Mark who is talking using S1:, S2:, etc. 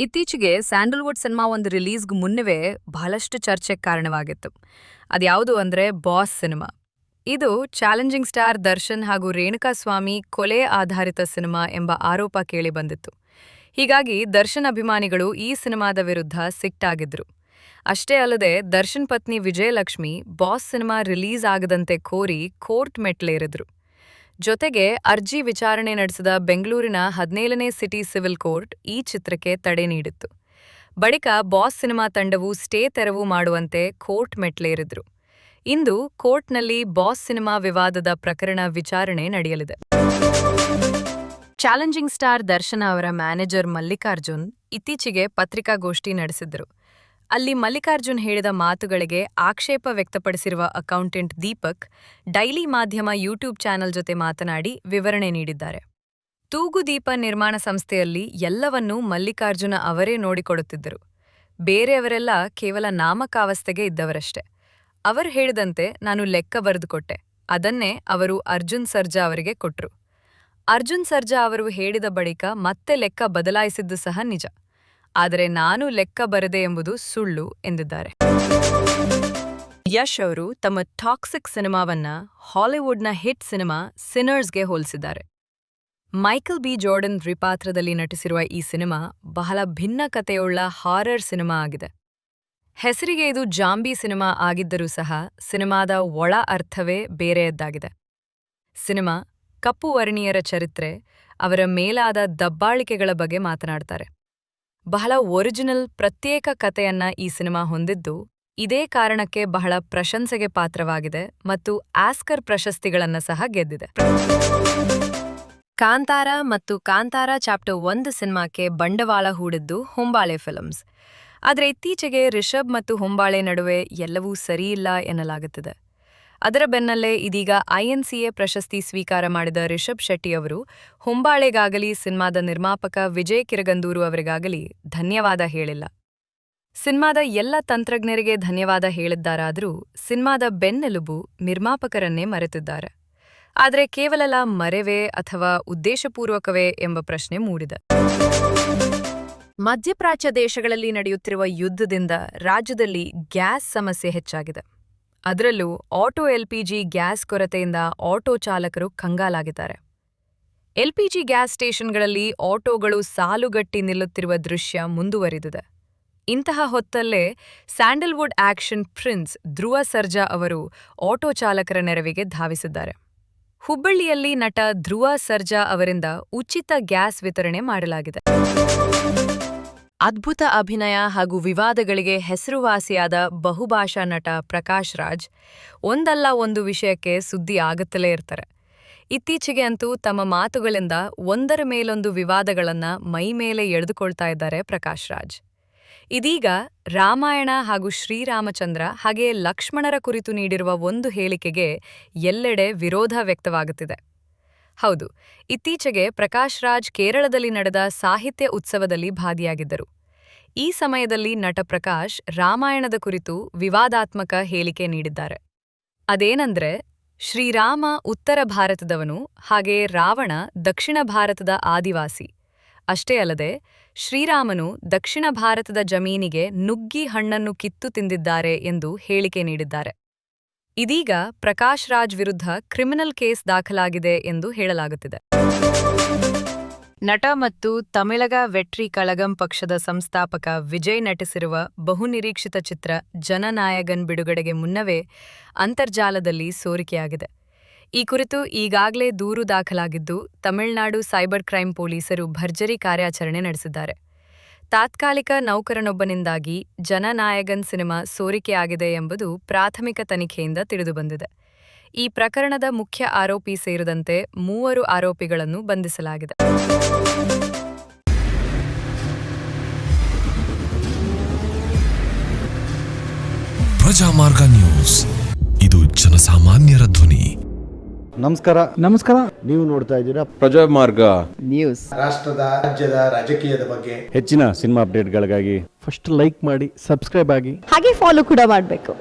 S1: ಇತ್ತೀಚೆಗೆ Sandalwood cinema ಒಂದು ರಿಲೀಸ್ಗೂ ಮುನ್ನವೇ ಬಹಳಷ್ಟು ಚರ್ಚೆಗೆ ಕಾರಣವಾಗಿತ್ತು. ಅದ್ಯಾವುದು ಅಂದ್ರೆ ಬಾಸ್ ಸಿನಿಮಾ. ಇದು ಚಾಲೆಂಜಿಂಗ್ ಸ್ಟಾರ್ ದರ್ಶನ್ ಹಾಗೂ ರೇಣುಕಾ ಸ್ವಾಮಿ ಕೊಲೆ ಆಧಾರಿತ ಸಿನಿಮಾ ಎಂಬ ಆರೋಪ ಕೇಳಿ ಬಂದಿತ್ತು. ಹೀಗಾಗಿ ದರ್ಶನ್ ಅಭಿಮಾನಿಗಳು ಈ ಸಿನಿಮಾದ ವಿರುದ್ಧ ಸಿಟ್ಟಾಗಿದ್ರು. ಅಷ್ಟೇ ಅಲ್ಲದೆ ದರ್ಶನ್ ಪತ್ನಿ ವಿಜಯಲಕ್ಷ್ಮಿ ಬಾಸ್ ಸಿನಿಮಾ ರಿಲೀಸ್ ಆಗದಂತೆ ಕೋರಿ ಕೋರ್ಟ್ ಮೆಟ್ಲೇರಿದ್ರು. ಜೊತೆಗೆ ಅರ್ಜಿ ವಿಚಾರಣೆ ನಡೆಸಿದ ಬೆಂಗಳೂರಿನ 17ನೇ ಸಿಟಿ ಸಿವಿಲ್ ಕೋರ್ಟ್ ಈ ಚಿತ್ರಕ್ಕೆ ತಡೆ ನೀಡಿತ್ತು. ಬಳಿಕ ಬಾಸ್ ಸಿನಿಮಾ ತಂಡವು ಸ್ಟೇ ತೆರವು ಮಾಡುವಂತೆ ಕೋರ್ಟ್ ಮೆಟ್ಲೇರಿದ್ರು. ಇಂದು ಕೋರ್ಟ್ನಲ್ಲಿ ಬಾಸ್ ಸಿನಿಮಾ ವಿವಾದದ ಪ್ರಕರಣ ವಿಚಾರಣೆ ನಡೆಯಲಿದೆ. ಚಾಲೆಂಜಿಂಗ್ ಸ್ಟಾರ್ ದರ್ಶನ್ ಅವರ ಮ್ಯಾನೇಜರ್ ಮಲ್ಲಿಕಾರ್ಜುನ್ ಇತ್ತೀಚೆಗೆ ಪತ್ರಿಕಾಗೋಷ್ಠಿ ನಡೆಸಿದ್ದರು. ಅಲ್ಲಿ ಮಲ್ಲಿಕಾರ್ಜುನ್ ಹೇಳಿದ ಮಾತುಗಳಿಗೆ ಆಕ್ಷೇಪ ವ್ಯಕ್ತಪಡಿಸಿರುವ ಅಕೌಂಟೆಂಟ್ ದೀಪಕ್ ಡೈಲಿ ಮಾಧ್ಯಮ ಯೂಟ್ಯೂಬ್ ಚಾನೆಲ್ ಜೊತೆ ಮಾತನಾಡಿ ವಿವರಣೆ ನೀಡಿದ್ದಾರೆ. ತೂಗುದೀಪ ನಿರ್ಮಾಣ ಸಂಸ್ಥೆಯಲ್ಲಿ ಎಲ್ಲವನ್ನೂ ಮಲ್ಲಿಕಾರ್ಜುನ ಅವರೇ ನೋಡಿಕೊಡುತ್ತಿದ್ದರು. ಬೇರೆಯವರೆಲ್ಲ ಕೇವಲ ನಾಮಕಾವಸ್ಥೆಗೆ ಇದ್ದವರಷ್ಟೇ. ಅವರು ಹೇಳಿದಂತೆ ನಾನು ಲೆಕ್ಕ ಬರೆದುಕೊಟ್ಟೆ. ಅದನ್ನೇ ಅವರು ಅರ್ಜುನ್ ಸರ್ಜಾ ಅವರಿಗೆ ಕೊಟ್ರು. ಅರ್ಜುನ್ ಸರ್ಜಾ ಅವರು ಹೇಳಿದ ಬಳಿಕ ಮತ್ತೆ ಲೆಕ್ಕ ಬದಲಾಯಿಸಿದ್ದು ಸಹ ನಿಜ. ಆದರೆ ನಾನು ಲೆಕ್ಕ ಬರದೆ ಎಂಬುದು ಸುಳ್ಳು ಎಂದಿದ್ದಾರೆ. ಯಶ್ ಅವರು ತಮ್ಮ ಟಾಕ್ಸಿಕ್ ಸಿನಿಮಾವನ್ನ ಹಾಲಿವುಡ್ನ ಹಿಟ್ ಸಿನಿಮಾ ಸಿನ್ನರ್ಸ್ಗೆ ಹೋಲಿಸಿದ್ದಾರೆ. ಮೈಕಲ್ ಬಿ ಜಾರ್ಡನ್ ದ್ವಿಪಾತ್ರದಲ್ಲಿ ನಟಿಸಿರುವ ಈ ಸಿನಿಮಾ ಬಹಳ ಭಿನ್ನ ಕಥೆಯುಳ್ಳ ಹಾರರ್ ಸಿನಿಮಾ ಆಗಿದೆ. ಹೆಸರಿಗೆ ಇದು ಜಾಂಬಿ ಸಿನಿಮಾ ಆಗಿದ್ದರೂ ಸಹ ಸಿನಿಮಾದ ಒಳ ಅರ್ಥವೇ ಬೇರೆಯದ್ದಾಗಿದೆ. ಸಿನಿಮಾ ಕಪ್ಪು ವರ್ಣೀಯರ ಚರಿತ್ರೆ, ಅವರ ಮೇಲಾದ ದಬ್ಬಾಳಿಕೆಗಳ ಬಗ್ಗೆ ಮಾತನಾಡ್ತಾರೆ. ಬಹಳ ಒರಿಜಿನಲ್ ಪ್ರತ್ಯೇಕ ಕಥೆಯನ್ನ ಈ ಸಿನಿಮಾ ಹೊಂದಿದ್ದು, ಇದೇ ಕಾರಣಕ್ಕೆ ಬಹಳ ಪ್ರಶಂಸೆಗೆ ಪಾತ್ರವಾಗಿದೆ ಮತ್ತು ಆಸ್ಕರ್ ಪ್ರಶಸ್ತಿಗಳನ್ನ ಸಹ ಗೆದ್ದಿದೆ. ಕಾಂತಾರ ಮತ್ತು ಕಾಂತಾರ ಚಾಪ್ಟರ್ 1 ಸಿನಿಮಾಕ್ಕೆ ಬಂಡವಾಳ ಹೂಡಿದ್ದು ಹೊಂಬಾಳೆ ಫಿಲ್ಮ್ಸ್. ಆದರೆ ಇತ್ತೀಚೆಗೆ ರಿಷಬ್ ಮತ್ತು ಹೊಂಬಾಳೆ ನಡುವೆ ಎಲ್ಲವೂ ಸರಿಯಿಲ್ಲ ಎನ್ನಲಾಗುತ್ತಿದೆ. ಅದರ ಬೆನ್ನಲ್ಲೇ ಇದೀಗ INCA ಪ್ರಶಸ್ತಿ ಸ್ವೀಕಾರ ಮಾಡಿದ ರಿಷಬ್ ಶೆಟ್ಟಿ ಅವರು ಹೊಂಬಾಳೆಗಾಗಲಿ ಸಿನಿಮಾದ ನಿರ್ಮಾಪಕ ವಿಜಯ್ ಕಿರಗಂದೂರು ಅವರಿಗಾಗಲಿ ಧನ್ಯವಾದ ಹೇಳಿಲ್ಲ. ಸಿನಿಮಾದ ಎಲ್ಲ ತಂತ್ರಜ್ಞರಿಗೆ ಧನ್ಯವಾದ ಹೇಳಿದ್ದಾರಾದರೂ ಸಿನಿಮಾದ ಬೆನ್ನೆಲುಬು ನಿರ್ಮಾಪಕರನ್ನೇ ಮರೆತಿದ್ದಾರೆ. ಆದರೆ ಕೇವಲ ಮರೆವೇ ಅಥವಾ ಉದ್ದೇಶಪೂರ್ವಕವೇ ಎಂಬ ಪ್ರಶ್ನೆ ಮೂಡಿದೆ. ಮಧ್ಯಪ್ರಾಚ್ಯ ದೇಶಗಳಲ್ಲಿ ನಡೆಯುತ್ತಿರುವ ಯುದ್ಧದಿಂದ ರಾಜ್ಯದಲ್ಲಿ ಗ್ಯಾಸ್ ಸಮಸ್ಯೆ ಹೆಚ್ಚಾಗಿದೆ. ಅದರಲ್ಲೂ ಆಟೋ LPG ಗ್ಯಾಸ್ ಕೊರತೆಯಿಂದ ಆಟೋ ಚಾಲಕರು ಕಂಗಾಲಾಗಿದ್ದಾರೆ. LPG ಗ್ಯಾಸ್ ಸ್ಟೇಷನ್ಗಳಲ್ಲಿ ಆಟೋಗಳು ಸಾಲುಗಟ್ಟಿ ನಿಲ್ಲುತ್ತಿರುವ ದೃಶ್ಯ ಮುಂದುವರಿದಿದೆ. ಇಂತಹ ಹೊತ್ತಲ್ಲೇ Sandalwood action prince Dhruva Sarja ಅವರು ಆಟೋ ಚಾಲಕರ ನೆರವಿಗೆ ಧಾವಿಸಿದ್ದಾರೆ. ಹುಬ್ಬಳ್ಳಿಯಲ್ಲಿ ನಟ ಧ್ರುವ ಸರ್ಜಾ ಅವರಿಂದ ಉಚಿತ ಗ್ಯಾಸ್ ವಿತರಣೆ ಮಾಡಲಾಗಿದೆ. ಅದ್ಭುತ ಅಭಿನಯ ಹಾಗೂ ವಿವಾದಗಳಿಗೆ ಹೆಸರುವಾಸಿಯಾದ ಬಹುಭಾಷಾ ನಟ ಪ್ರಕಾಶ್ ರಾಜ್ ಒಂದಲ್ಲ ಒಂದು ವಿಷಯಕ್ಕೆ ಸುದ್ದಿ ಆಗುತ್ತಲೇ ಇರ್ತಾರೆ. ಇತ್ತೀಚೆಗೆ ಅಂತೂ ತಮ್ಮ ಮಾತುಗಳಿಂದ ಒಂದರ ಮೇಲೊಂದು ವಿವಾದಗಳನ್ನ ಮೈಮೇಲೆ ಎಳೆದುಕೊಳ್ತಾ ಇದ್ದಾರೆ ಪ್ರಕಾಶ್ ರಾಜ್. ಇದೀಗ ರಾಮಾಯಣ ಹಾಗೂ ಶ್ರೀರಾಮಚಂದ್ರ ಹಾಗೆಯೇ ಲಕ್ಷ್ಮಣರ ಕುರಿತು ನೀಡಿರುವ ಒಂದು ಹೇಳಿಕೆಗೆ ಎಲ್ಲೆಡೆ ವಿರೋಧ ವ್ಯಕ್ತವಾಗುತ್ತಿದೆ. ಹೌದು, ಇತ್ತೀಚೆಗೆ ಪ್ರಕಾಶ್ ರಾಜ್ ಕೇರಳದಲ್ಲಿ ನಡೆದ ಸಾಹಿತ್ಯ ಉತ್ಸವದಲ್ಲಿ ಭಾಗಿಯಾಗಿದ್ದರು. ಈ ಸಮಯದಲ್ಲಿ ನಟ ಪ್ರಕಾಶ್ ರಾಮಾಯಣದ ಕುರಿತು ವಿವಾದಾತ್ಮಕ ಹೇಳಿಕೆ ನೀಡಿದ್ದಾರೆ. ಅದೇನಂದ್ರೆ, ಶ್ರೀರಾಮ ಉತ್ತರ ಭಾರತದವನು, ಹಾಗೆ ರಾವಣ ದಕ್ಷಿಣ ಭಾರತದ ಆದಿವಾಸಿ. ಅಷ್ಟೇ ಅಲ್ಲದೆ ಶ್ರೀರಾಮನು ದಕ್ಷಿಣ ಭಾರತದ ಜಮೀನಿಗೆ ನುಗ್ಗಿ ಹಣ್ಣನ್ನು ಕಿತ್ತು ತಿಂದಿದ್ದಾರೆ ಎಂದು ಹೇಳಿಕೆ ನೀಡಿದ್ದಾರೆ. ಇದೀಗ ಪ್ರಕಾಶ್ ರಾಜ್ ವಿರುದ್ಧ ಕ್ರಿಮಿನಲ್ ಕೇಸ್ ದಾಖಲಾಗಿದೆ ಎಂದು ಹೇಳಲಾಗುತ್ತಿದೆ. ನಟ ಮತ್ತು ತಮಿಳಗ ವೆಟ್ರಿ ಕಳಗಂ ಪಕ್ಷದ ಸಂಸ್ಥಾಪಕ ವಿಜಯ್ ನಟಿಸಿರುವ ಬಹುನಿರೀಕ್ಷಿತ ಚಿತ್ರ ಜನನಾಯಗನ್ ಬಿಡುಗಡೆಗೆ ಮುನ್ನವೇ ಅಂತರ್ಜಾಲದಲ್ಲಿ ಸೋರಿಕೆಯಾಗಿದೆ. ಈ ಕುರಿತು ಈಗಾಗಲೇ ದೂರು ದಾಖಲಾಗಿದ್ದು, ತಮಿಳುನಾಡು ಸೈಬರ್ ಕ್ರೈಂ ಪೊಲೀಸರು ಭರ್ಜರಿ ಕಾರ್ಯಾಚರಣೆ ನಡೆಸಿದ್ದಾರೆ. ತಾತ್ಕಾಲಿಕ ನೌಕರನೊಬ್ಬನಿಂದಾಗಿ ಜನನಾಯಗನ್ ಸಿನಿಮಾ ಸೋರಿಕೆಯಾಗಿದೆ ಎಂಬುದು ಪ್ರಾಥಮಿಕ ತನಿಖೆಯಿಂದ ತಿಳಿದುಬಂದಿದೆ. ಈ ಪ್ರಕರಣದ ಮುಖ್ಯ ಆರೋಪಿ ಸೇರಿದಂತೆ 3 ಆರೋಪಿಗಳನ್ನು ಬಂಧಿಸಲಾಗಿದೆ.
S2: ಪ್ರಜಾಮಾರ್ಗ ನ್ಯೂಸ್, ಇದು ಜನಸಾಮಾನ್ಯರ ಧ್ವನಿ.
S3: ನಮಸ್ಕಾರ.
S4: ನೀವು ನೋಡ್ತಾ ಇದ್ದೀರಾ
S5: ಪ್ರಜಾಮಾರ್ಗ
S3: ನ್ಯೂಸ್.
S6: ರಾಷ್ಟ್ರದ ರಾಜ್ಯದ ರಾಜಕೀಯದ ಬಗ್ಗೆ
S4: ಹೆಚ್ಚಿನ ಸಿನಿಮಾ ಅಪ್ಡೇಟ್ಗಳಿಗಾಗಿ
S3: ಫಸ್ಟ್ ಲೈಕ್ ಮಾಡಿ, ಸಬ್ಸ್ಕ್ರೈಬ್ ಆಗಿ,
S7: ಹಾಗೆ ಫಾಲೋ ಕೂಡ ಮಾಡಬೇಕು.